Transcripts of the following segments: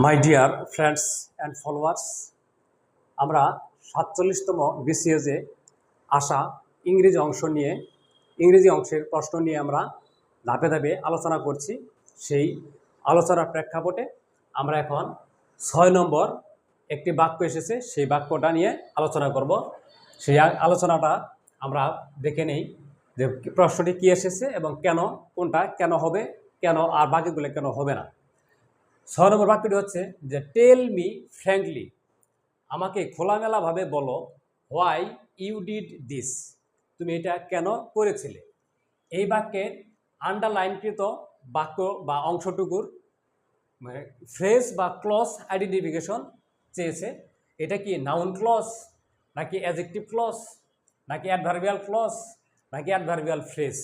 My dear friends and followers, আমরা 47তম বিসিএসে আসা ইংরেজি অংশের প্রশ্ন নিয়ে আমরা ধাপে ধাপে আলোচনা করছি। সেই আলোচনার প্রেক্ষাপটে আমরা এখন 6 নম্বর একটি বাক্য এসেছে, সেই বাক্যটা নিয়ে আলোচনা করব। সেই আলোচনাটা আমরা দেখে নেই যে প্রশ্নটি কী এসেছে এবং কেন, কোনটা কেন হবে, কেন আর বাকিগুলো কেন হবে না। 6 নম্বর বাক্যটি হচ্ছে যে টেল মি ফ্র্যাঙ্কলি, আমাকে খোলামেলাভাবে বলো, হোয়াই ইউ ডিড দিস, তুমি এটা কেন করেছিলে। এই বাক্যের আন্ডারলাইনকৃত বাক্য বা অংশটুকুর ফ্রেজ বা ক্লজ আইডেন্টিফিকেশন চেয়েছে। এটা কি নাউন ক্লজ, নাকি অ্যাডজেক্টিভ ক্লজ, নাকি অ্যাডভার্বিয়াল ক্লজ, নাকি অ্যাডভার্বিয়াল ফ্রেজ।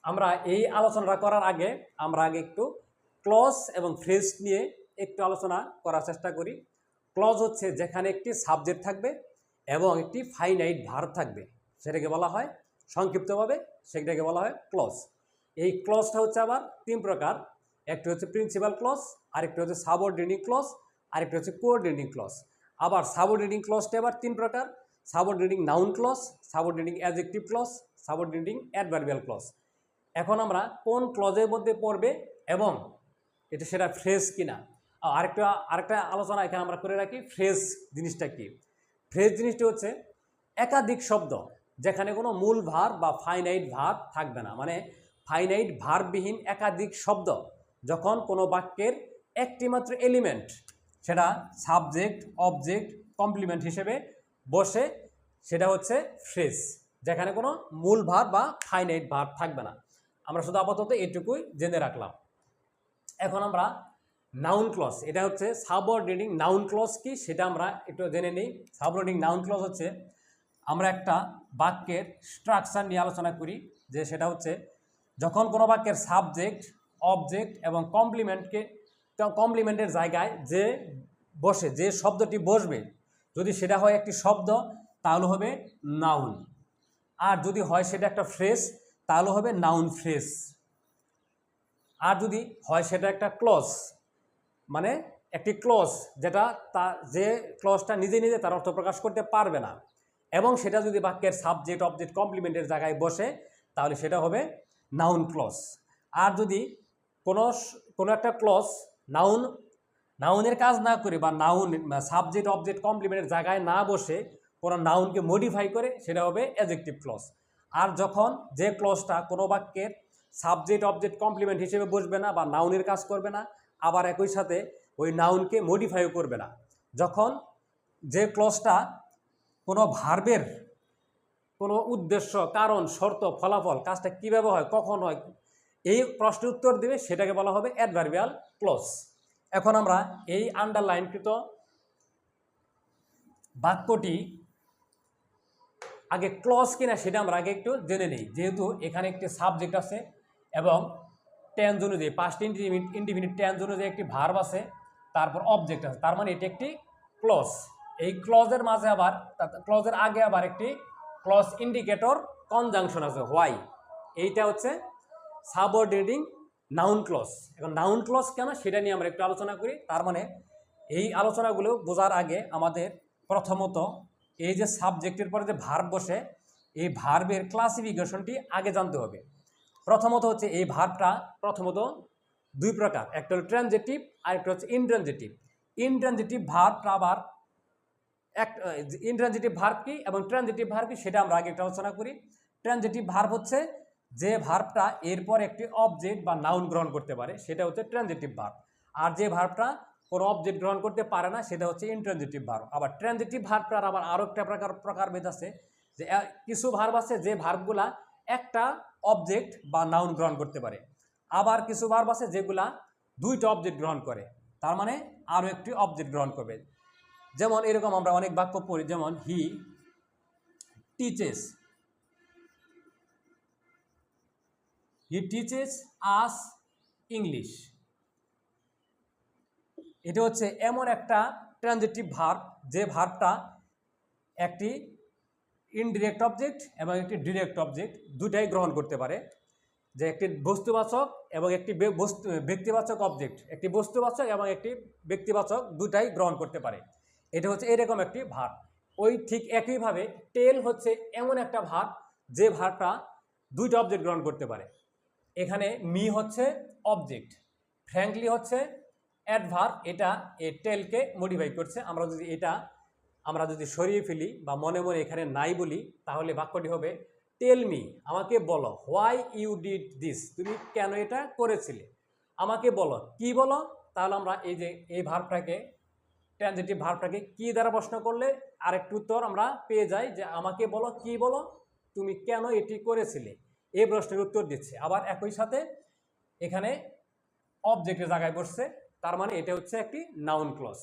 আমরা এই আলোচনাটা করার আগে আমরা একটু ক্লজ এবং ফ্রেজ নিয়ে একটু আলোচনা করার চেষ্টা করি। ক্লজ হচ্ছে যেখানে একটি সাবজেক্ট থাকবে এবং একটি ফাইনাইট ভার্ব থাকবে, সেটাকে বলা হয় সংক্ষিপ্তভাবে সেটাকে বলা হয় ক্লজ। এই ক্লজটা হচ্ছে আবার 3 প্রকার। একটি হচ্ছে প্রিন্সিপাল ক্লজ, আরেকটি হচ্ছে সাবঅর্ডিনেটিং ক্লজ, আরেকটি হচ্ছে কোঅর্ডিনেটিং ক্লজ। আবার সাবঅর্ডিনেটিং ক্লজটা আবার 3 প্রকার: subordinating noun clause, subordinating adjective clause, subordinating adverbial clause. এখন আমরা কোন ক্লজের মধ্যে পড়বে এবং সেটা ফ্রেজ কিনা। আরেকটা আলোচনা এখানে আমরা করে রাখি, ফ্রেজ জিনিসটা কি। ফ্রেজ জিনিসটা হচ্ছে একাধিক শব্দ যেখানে কোনো মূল ভার্ব বা ফাইনাইট ভার্ব থাকবে না, মানে ফাইনাইট ভার্ববিহীন একাধিক শব্দ যখন কোনো বাক্যের একটি মাত্র এলিমেন্ট, সেটা সাবজেক্ট, অবজেক্ট, কমপ্লিমেন্ট হিসেবে বসে, সেটা হচ্ছে ফ্রেজ, যেখানে কোনো মূল ভার্ব বা ফাইনাইট ভার্ব থাকবে না। আমরা শুধু আপাতত এটুকুই জেনে রাখলাম। এখন আমরা নাউন ক্লজ, এটা হচ্ছে সাবঅর্ডিনেটিং নাউন ক্লজ কি সেটা আমরা একটু জেনে নিই। সাবঅর্ডিনেটিং নাউন ক্লজ হচ্ছে আমরা একটা বাক্যের স্ট্রাকচার নিয়ে আলোচনা করি, যে সেটা হচ্ছে যখন কোনো বাক্যের সাবজেক্ট, অবজেক্ট এবং কমপ্লিমেন্টের জায়গায় যে শব্দটি বসবে, যদি সেটা হয় একটি শব্দ তাহলে হবে নাউন, আর যদি হয় সেটা একটা ফ্রেজ তাহলে হবে নাউন ফ্রেজ, আর যদি হয় সেটা একটা ক্লজ, মানে একটি ক্লজ যে ক্লজটা নিজে নিজে তার অর্থ প্রকাশ করতে পারবে না, এবং সেটা যদি বাক্যের সাবজেক্ট, অবজেক্ট, কমপ্লিমেন্টের জায়গায় বসে তাহলে সেটা হবে নাউন ক্লজ। আর যদি কোনো একটা ক্লজ নাউনের কাজ না করে বা নাউন সাবজেক্ট, অবজেক্ট, কমপ্লিমেন্টের জায়গায় না বসে কোনো নাউনকে মডিফাই করে, সেটা হবে অ্যাডজেক্টিভ ক্লজ। আর যখন যে ক্লজটা কোনো বাক্যের সাবজেক্ট, অবজেক্ট, কমপ্লিমেন্ট হিসেবে বসবে না বা নাউনের কাজ করবে না, আবার একই সাথে ওই নাউনকে মডিফাইও করবে না, যখন যে ক্লজটা কোনো ভার্বের কোনো উদ্দেশ্য, কারণ, শর্ত, ফলাফল, কাজটা কীভাবে হয়, কখন হয়, এই প্রশ্নের উত্তর দেবে, সেটাকে বলা হবে অ্যাডভার্বিয়াল ক্লজ। এখন আমরা এই আন্ডারলাইনকৃত বাক্যটি আগে ক্লজ কিনা সেটা আমরা আগে একটু জেনে নিই। যেহেতু এখানে একটি সাবজেক্ট আছে এবং টেন্স অনুযায়ী, পাস্ট ইনডিফিনিট টেন্স অনুযায়ী একটি ভার্ব আছে, তারপর অবজেক্ট আছে, তার মানে এটি একটি ক্লজ। এই ক্লজের মাঝে আবার, ক্লজের আগে আবার একটি ক্লজ ইন্ডিকেটর কনজাংশন আছে, হোয়াই। এইটা হচ্ছে সাবঅর্ডিনেটিং নাউন ক্লজ। এখন নাউন ক্লজ কেন সেটা নিয়ে আমরা একটু আলোচনা করি। তার মানে এই আলোচনাগুলো বোঝার আগে আমাদের প্রথমত এই যে সাবজেক্টের পরে যে ভার্ব বসে, এই ভার্বের ক্লাসিফিকেশনটি আগে জানতে হবে। প্রথমত হচ্ছে এই ভার্বটা প্রথমত 2 প্রকার, একটা হলো ট্রানজিটিভ আর একটা হচ্ছে ইনট্রানজিটিভ। ইনট্রানজিটিভ ভার্বটা আবার ইনট্রানজিটিভ ভার্ব কি এবং ট্রানজিটিভ ভার্ব কি সেটা আমরা আগে একটা আলোচনা করি। ট্রানজিটিভ ভার্ব হচ্ছে যে ভার্বটা এরপর একটি অবজেক্ট বা নাউন গ্রহণ করতে পারে, সেটা হচ্ছে ট্রানজিটিভ ভার্ব। আর যে ভার্বটা কোনো অবজেক্ট গ্রহণ করতে পারে না, সেটা হচ্ছে ইনট্রানজিটিভ ভার্ব। আবার ট্রানজিটিভ ভার্বটার আবার আরও একটা প্রকারভেদ আছে, যে কিছু ভার্ব আছে যে ভার্বগুলা একটা অবজেক্ট বা নাউন গ্রহণ করতে পারে, আবার কিছু ভার্ব আছে যেগুলা 2টা অবজেক্ট গ্রহণ করে, তার মানে আরও একটি অবজেক্ট গ্রহণ করবে। যেমন এরকম আমরা অনেক বাক্য পড়ি, যেমন হি টিচেস আস ইংলিশ। এটা হচ্ছে এমন একটা ট্রানজিটিভ ভার্ব যে ভার্বটা একটি ইনডিরেক্ট অবজেক্ট এবং একটি ডিরেক্ট অবজেক্ট দুটাই গ্রহণ করতে পারে। যে একটি বস্তুবাচক এবং একটি ব্যক্তিবাচক অবজেক্ট, একটি বস্তুবাচক এবং একটি ব্যক্তিবাচক দুটাই গ্রহণ করতে পারে। এটা হচ্ছে এরকম একটি ভার্ব। ওই ঠিক একইভাবে টেল হচ্ছে এমন একটা ভার্ব যে ভার্বটা দুইটা অবজেক্ট গ্রহণ করতে পারে। এখানে মি হচ্ছে অবজেক্ট, ফ্র্যাঙ্কলি হচ্ছে অ্যাডভার্ব, এটা এই টেলকে মডিফাই করছে। আমরা যদি সরিয়ে ফেলি বা মনে মনে এখানে নাই বলি, তাহলে বাক্যটি হবে টেল মি, আমাকে বলো, হোয়াই ইউ ডিড দিস, তুমি কেন এটা করেছিলে, আমাকে বলো, কি বলো। তাহলে আমরা এই ভার্বটাকে, ট্রানজিটিভ ভার্বটাকে কি দ্বারা প্রশ্ন করলে আরেকটু উত্তর আমরা পেয়ে যাই যে আমাকে বলো, কি বলো, তুমি কেন এটি করেছিলে, এই প্রশ্নের উত্তর দিচ্ছে। আবার একই সাথে এখানে অবজেক্টের জায়গায় বসছে, তার মানে এটা হচ্ছে একটি নাউন ক্লজ।